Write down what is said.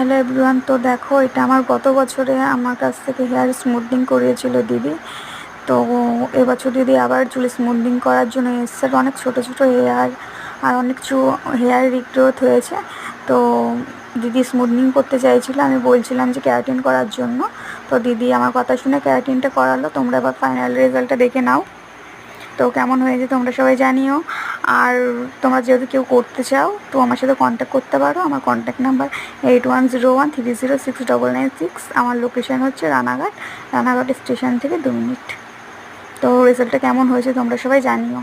Hello everyone, তো দেখো এটা আমার গত বছরে আমার কাছ থেকে হেয়ার স্মুথনিং করিয়েছিল দিদি। তো এবছর দিদি আবার চুল স্মুথনিং করার জন্য এসছে। অনেক ছোটো ছোটো হেয়ার আর অনেক হেয়ার রিগ্রোথ হয়েছে। তো দিদি স্মুথনিং করতে চাইছিলো, আমি বলছিলাম যে ক্যারাটিন করার জন্য। তো দিদি আমার কথা শুনে ক্যারাটিনটা করালো। তোমরা এবার ফাইনাল রেজাল্টটা দেখে নাও, তো কেমন হয়েছে তোমরা সবাই জানিও। আর তোমরা যদি কেউ করতে চাও তো আমার সাথে কন্ট্যাক্ট করতে পারো। আমার কন্ট্যাক্ট নাম্বার 8101306996। আমার লোকেশান হচ্ছে রানাঘাট স্টেশন থেকে 2 মিনিট। তো রেজাল্টটা কেমন হয়েছে তোমরা সবাই জানিও।